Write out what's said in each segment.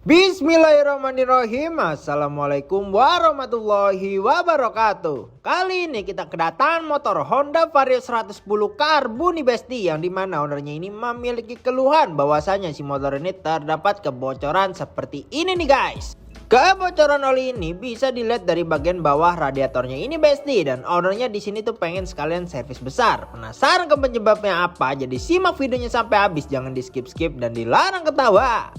Bismillahirrahmanirrahim. Assalamualaikum warahmatullahi wabarakatuh. Kali ini kita kedatangan motor Honda Vario 110 Karbu nih besti, yang dimana ownernya ini memiliki keluhan bahwasanya si motor ini terdapat kebocoran seperti ini nih guys. Kebocoran oli ini bisa dilihat dari bagian bawah radiatornya ini besti, dan ownernya di sini tuh pengen sekalian servis besar. Penasaran ke penyebabnya apa? Jadi simak videonya sampai habis, jangan di skip dan dilarang ketawa.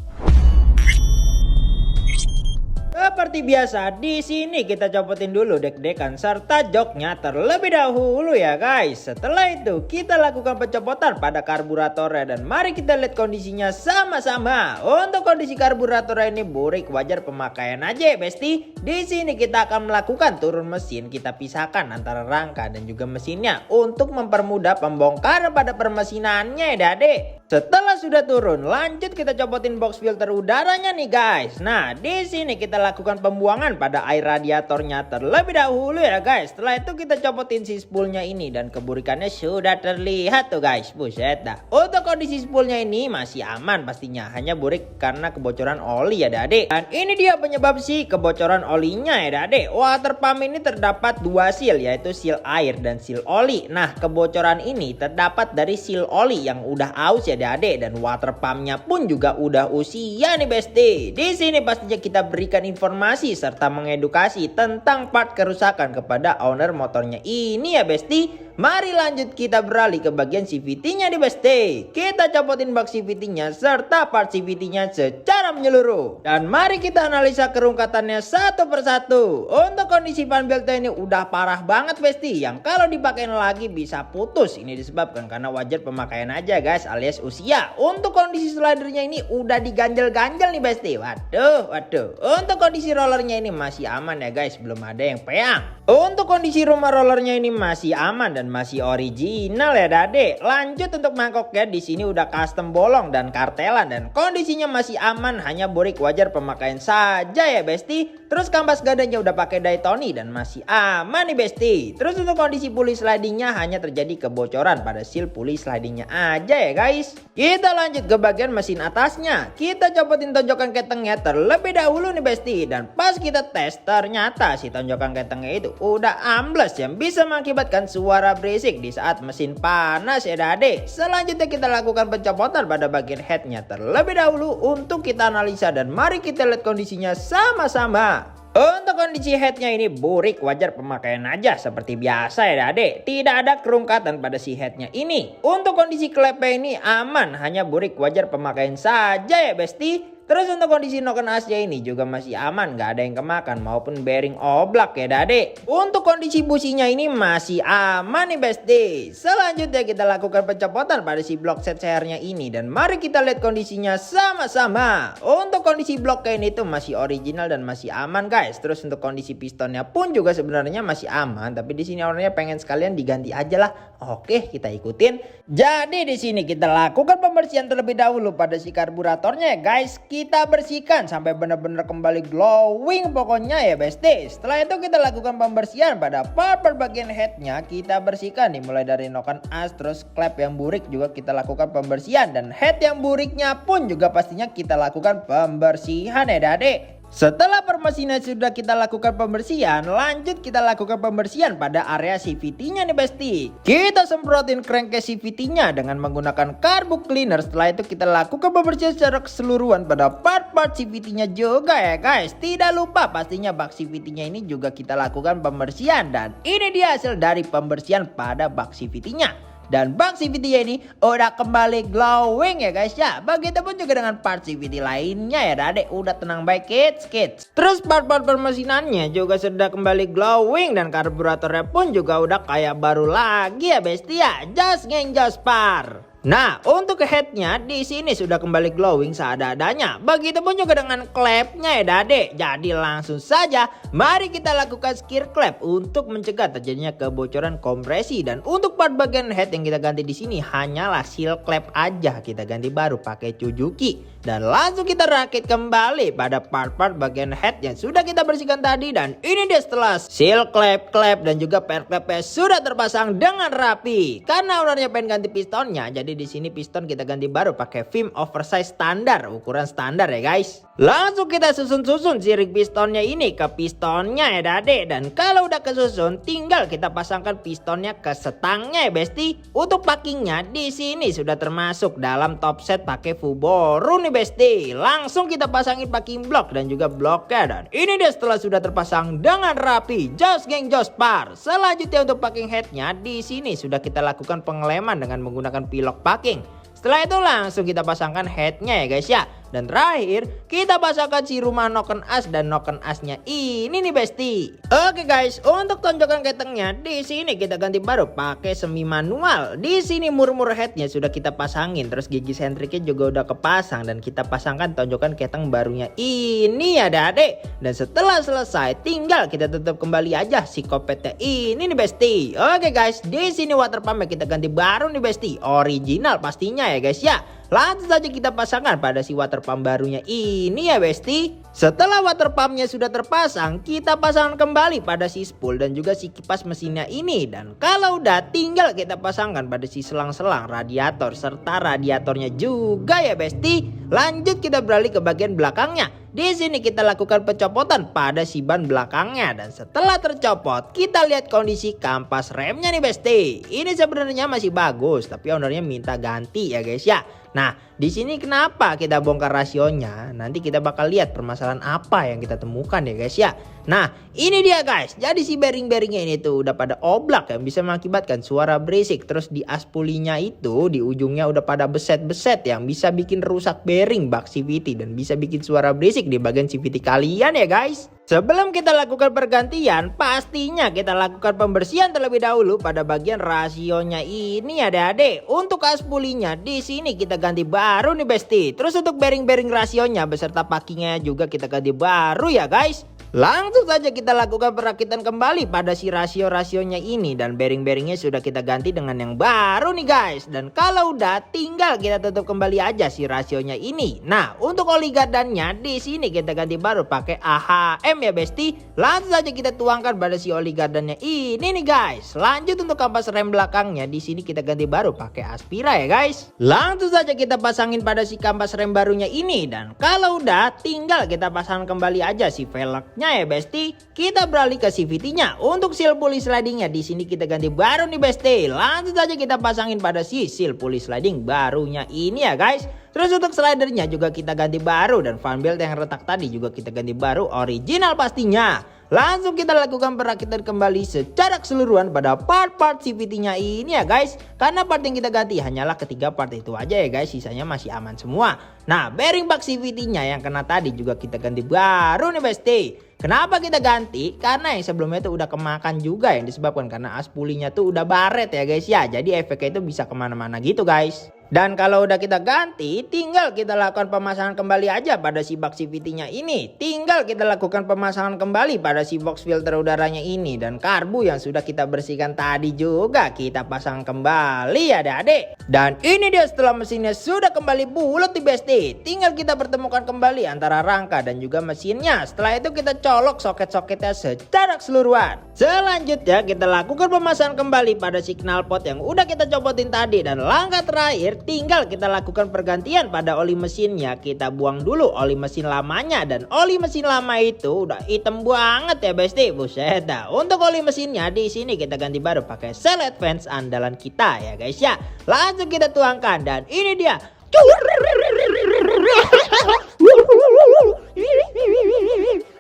Seperti biasa, di sini kita copotin dulu dek-dekan serta joknya terlebih dahulu ya guys. Setelah itu kita lakukan pencopotan pada karburatornya, dan mari kita lihat kondisinya sama-sama. Untuk kondisi karburatornya ini burik, wajar pemakaian aja ya besti. Di sini kita akan melakukan turun mesin, kita pisahkan antara rangka dan juga mesinnya untuk mempermudah pembongkaran pada permesinannya ya dade. Setelah sudah turun, lanjut kita copotin box filter udaranya nih guys. Nah, di sini kita lakukan pembuangan pada air radiatornya terlebih dahulu ya guys. Setelah itu kita copotin si spoolnya ini, dan keburikannya sudah terlihat tuh guys. Buset dah. Untuk kondisi spoolnya ini masih aman pastinya, hanya burik karena kebocoran oli ya dade. Dan ini dia penyebab si kebocoran olinya ya dade. Water pump ini terdapat dua seal, yaitu seal air dan seal oli. Nah, kebocoran ini terdapat dari seal oli yang udah aus ya dade, dan water pumpnya pun juga udah usia nih besti. Di sini pastinya kita berikan informasi serta mengedukasi tentang part kerusakan kepada owner motornya ini ya besti. Mari lanjut kita beralih ke bagian CVT-nya nih besti. Kita copotin bak CVT-nya serta part CVT-nya secara menyeluruh, dan mari kita analisa kerungkatannya satu persatu. Untuk kondisi fan beltnya ini udah parah banget besti, yang kalau dipakein lagi bisa putus. Ini disebabkan karena wajar pemakaian aja guys, alias usia. Untuk kondisi slidernya ini udah diganjel-ganjel nih besti. Waduh. Untuk kondisi rollernya ini masih aman ya guys, belum ada yang peang. Untuk kondisi rumah rollernya ini masih aman dan masih original ya dade. Lanjut untuk mangkoknya, di sini udah custom bolong dan kartelan, dan kondisinya masih aman, hanya burik, wajar pemakaian saja ya besti. Terus kampas gadanya udah pakai Daytoni dan masih aman nih besti. Terus untuk kondisi pulley slidingnya hanya terjadi kebocoran pada seal pulley slidingnya aja ya guys. Kita lanjut ke bagian mesin atasnya. Kita copotin tonjokan ketengnya terlebih dahulu nih besti, dan pas kita tes ternyata si tonjokan ketengnya itu udah ambles, yang bisa mengakibatkan suara berisik di saat mesin panas ya dade. Selanjutnya kita lakukan pencopotan pada bagian headnya terlebih dahulu untuk kita analisa, dan mari kita lihat kondisinya sama-sama. Untuk kondisi headnya ini burik, wajar pemakaian aja seperti biasa ya dade. Tidak ada kerungkatan pada si headnya ini. Untuk kondisi klepnya ini aman, hanya burik, wajar pemakaian saja ya besti. Terus untuk kondisi noken asnya ini juga masih aman, gak ada yang kemakan maupun bearing oblak ya dade. Untuk kondisi businya ini masih aman nih besti. Selanjutnya kita lakukan pencopotan pada si blok set CR-nya ini, dan mari kita lihat kondisinya sama-sama. Untuk kondisi bloknya ini tuh masih original dan masih aman guys. Terus untuk kondisi pistonnya pun juga sebenarnya masih aman, tapi di sini orangnya pengen sekalian diganti aja lah. Oke, kita ikutin. Jadi di sini kita lakukan pembersihan terlebih dahulu pada si karburatornya ya guys. Kita bersihkan sampai benar-benar kembali glowing pokoknya ya besti. Setelah itu kita lakukan pembersihan pada part bagian headnya. Kita bersihkan nih, mulai dari noken as, terus klep yang burik juga kita lakukan pembersihan, dan head yang buriknya pun juga pastinya kita lakukan pembersihan ya dade. Setelah permesinan sudah kita lakukan pembersihan, lanjut kita lakukan pembersihan pada area CVT-nya nih besti. Kita semprotin crankcase CVT-nya dengan menggunakan carbo cleaner. Setelah itu kita lakukan pembersihan secara keseluruhan pada part-part CVT-nya juga ya guys. Tidak lupa pastinya bak CVT-nya ini juga kita lakukan pembersihan, dan ini dia hasil dari pembersihan pada bak CVT-nya. Dan bak CVT ini udah kembali glowing ya guys ya. Begitupun juga dengan part CVT lainnya ya dade. Udah tenang baik kids. Terus part-part permesinannya juga sudah kembali glowing, dan karburatornya pun juga udah kayak baru lagi ya besti ya. Just ngenjos par. Nah, untuk headnya di sini sudah kembali glowing seadanya. Begitupun juga dengan klepnya ya dade. Jadi langsung saja mari kita lakukan skir klep untuk mencegah terjadinya kebocoran kompresi. Dan untuk part bagian head yang kita ganti di sini hanyalah seal klep aja, kita ganti baru pakai Suzuki. Dan langsung kita rakit kembali pada part-part bagian head yang sudah kita bersihkan tadi. Dan ini dia setelah seal klep dan juga per klepnya sudah terpasang dengan rapi. Karena ownernya pengen ganti pistonnya, jadi di sini piston kita ganti baru pakai Vim oversize standar, ukuran standar ya guys. Langsung kita susun-susun sirik pistonnya ini ke pistonnya ya Dade. Dan kalau udah kesusun, tinggal kita pasangkan pistonnya ke setangnya ya Besti. Untuk packingnya di sini sudah termasuk dalam top set pakai Fuboru nih Besti. Langsung kita pasangin packing block dan juga bloknya. Dan ini dia setelah sudah terpasang dengan rapi. Jos geng jos par. Selanjutnya untuk packing headnya di sini sudah kita lakukan pengeleman dengan menggunakan pilok packing. Setelah itu langsung kita pasangkan headnya ya guys ya. Dan terakhir kita pasangkan si rumah noken as dan noken asnya ini nih Besti. Oke guys, untuk tonjokan ketengnya di sini kita ganti baru pakai semi manual. Di sini murmur headnya sudah kita pasangin, terus gigi sentriknya juga udah kepasang dan kita pasangkan tonjokan keteng barunya ini ya Dade. Dan setelah selesai tinggal kita tutup kembali aja si kopetnya ini nih Besti. Oke guys, di sini water pumpnya kita ganti baru nih Besti, original pastinya ya guys ya. Langsung saja kita pasangkan pada si water pump barunya ini ya Besti. Setelah water pumpnya sudah terpasang, kita pasangkan kembali pada si spool dan juga si kipas mesinnya ini. Dan kalau udah tinggal kita pasangkan pada si selang-selang radiator serta radiatornya juga ya Besti. Lanjut kita beralih ke bagian belakangnya. Di sini kita lakukan pencopotan pada si ban belakangnya dan setelah tercopot kita lihat kondisi kampas remnya nih Besti. Ini sebenarnya masih bagus tapi ownernya minta ganti ya guys ya. Nah, di sini kenapa kita bongkar rasionya? Nanti kita bakal lihat permasalahan apa yang kita temukan ya guys ya. Nah, ini dia guys. Jadi si bearing-bearingnya ini tuh udah pada oblak yang bisa mengakibatkan suara berisik. Terus di aspulinya itu di ujungnya udah pada beset-beset yang bisa bikin rusak bearing bak CVT dan bisa bikin suara berisik di bagian CVT kalian ya guys. Sebelum kita lakukan pergantian, pastinya kita lakukan pembersihan terlebih dahulu pada bagian rasionya ini ya Dade. Untuk aspulinya di sini kita ganti baru nih Besti. Terus untuk bearing-bearing rasionya beserta packingnya juga kita ganti baru ya guys. Langsung saja kita lakukan perakitan kembali pada si rasio-rasionya ini dan bearing-bearingnya sudah kita ganti dengan yang baru nih guys. Dan kalau udah tinggal kita tutup kembali aja si rasionya ini. Nah, untuk oli gardannya di sini kita ganti baru pakai AHM ya Besti. Langsung saja kita tuangkan pada si oli gardannya ini nih guys. Lanjut untuk kampas rem belakangnya di sini kita ganti baru pakai Aspira ya guys. Langsung saja kita pasangin pada si kampas rem barunya ini dan kalau udah tinggal kita pasang kembali aja si velgnya ya Besti. Kita beralih ke CVT-nya. Untuk seal pulley slidingnya di sini kita ganti baru nih Besti. Langsung saja kita pasangin pada si seal pulley sliding barunya ini ya guys. Terus untuk slidernya juga kita ganti baru dan fan belt yang retak tadi juga kita ganti baru original pastinya. Langsung kita lakukan perakitan kembali secara keseluruhan pada part-part CVT-nya ini ya guys. Karena part yang kita ganti hanyalah ketiga part itu aja ya guys. Sisanya masih aman semua. Nah, bearing bak CVT-nya yang kena tadi juga kita ganti baru nih Besti. Kenapa kita ganti? Karena yang sebelumnya itu udah kemakan juga yang disebabkan karena aspulinya tuh udah baret ya guys ya. Jadi efeknya itu bisa kemana-mana gitu guys. Dan kalau udah kita ganti, tinggal kita lakukan pemasangan kembali aja pada si bak CVT-nya ini. Tinggal kita lakukan pemasangan kembali pada si box filter udaranya ini. Dan karbu yang sudah kita bersihkan tadi juga kita pasang kembali ya Dade. Dan ini dia setelah mesinnya sudah kembali bulat di Besti. Tinggal kita pertemukan kembali antara rangka dan juga mesinnya. Setelah itu kita colok soket-soketnya secara keseluruhan. Selanjutnya kita lakukan pemasangan kembali pada si knalpot yang udah kita copotin tadi. Dan langkah terakhir tinggal kita lakukan pergantian pada oli mesinnya. Kita buang dulu oli mesin lamanya. Dan oli mesin lama itu udah hitam banget ya Besti. Buset dah. Untuk oli mesinnya di sini kita ganti baru pakai Cell Advance andalan kita ya guys ya. Langsung kita tuangkan dan ini dia.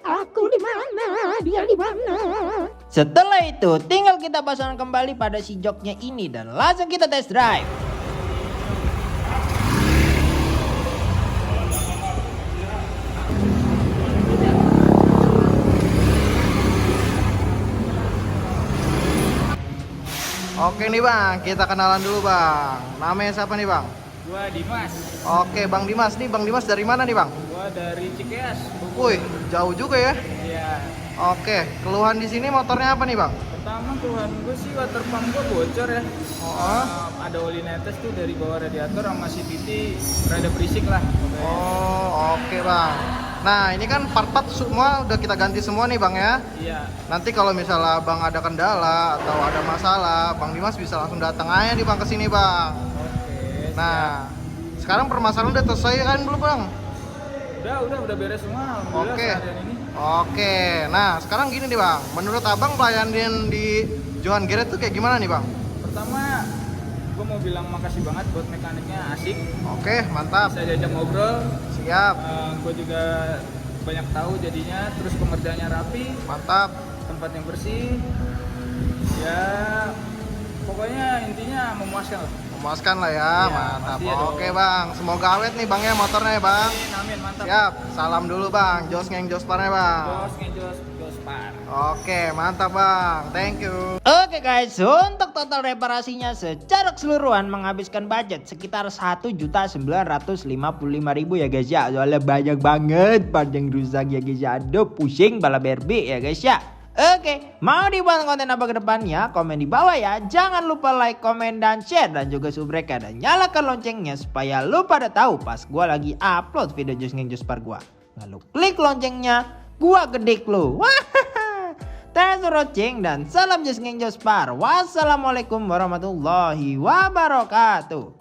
Aku di mana? Dia di mana? Setelah itu tinggal kita pasang kembali pada si joknya ini dan langsung kita test drive. Oke nih bang, kita kenalan dulu bang. Namanya siapa nih bang? Gua Dimas. Oke bang Dimas nih, bang Dimas dari mana nih bang? Gua dari Cikeas. Wih, jauh juga ya. Iya. Oke, keluhan di sini motornya apa nih bang? Pertama keluhan gua sih water pump gua bocor ya. Oh, Ada oli netes tuh dari bawah radiator sama CVT rada berisik lah. Pokoknya. oh oke bang. Nah ini kan part-part semua udah kita ganti semua nih bang ya. Iya. Nanti kalau misalnya bang ada kendala atau ada masalah, bang Dimas bisa langsung datang aja nih bang ke sini bang. Oke. Nah, sekarang permasalahan udah selesai kan belum bang? Udah beres semua alhamdulillah Oke. seharian ini. Oke, nah sekarang gini nih bang, menurut abang pelayanan di Johan Garage tuh kayak gimana nih bang? Pertama, gue mau bilang makasih banget buat mekaniknya asik, Oke, mantap, bisa diajak ngobrol, siap, gue juga banyak tahu jadinya, terus pengerjaannya rapi, mantap. tempatnya bersih, ya pokoknya intinya memuaskan lah. Memuaskan lah ya, Iya, mantap. pasti ya dong. Oke bang, semoga awet nih bang ya motornya ya bang. Amin, mantap. Siap, salam dulu bang, jos ngeng josparnya bang. Jos par. Oke, mantap bang, thank you. Oke guys, untuk total reparasinya secara keseluruhan menghabiskan budget sekitar 1.955.000 ya guys ya. Soalnya banyak banget part yang rusak ya guys ya. Aduh pusing bala berbi ya guys ya. Oke, mau dibuat konten apa ke depannya? Komen di bawah ya. Jangan lupa like, komen, dan share. Dan juga subrek dan nyalakan loncengnya supaya lu pada tahu pas gua lagi upload video Jos Ngeng Jospar gua. Lalu klik loncengnya, gua gedik lu. Wah. Thanks for watching dan salam Jos Ngeng Jospar. Wassalamualaikum warahmatullahi wabarakatuh.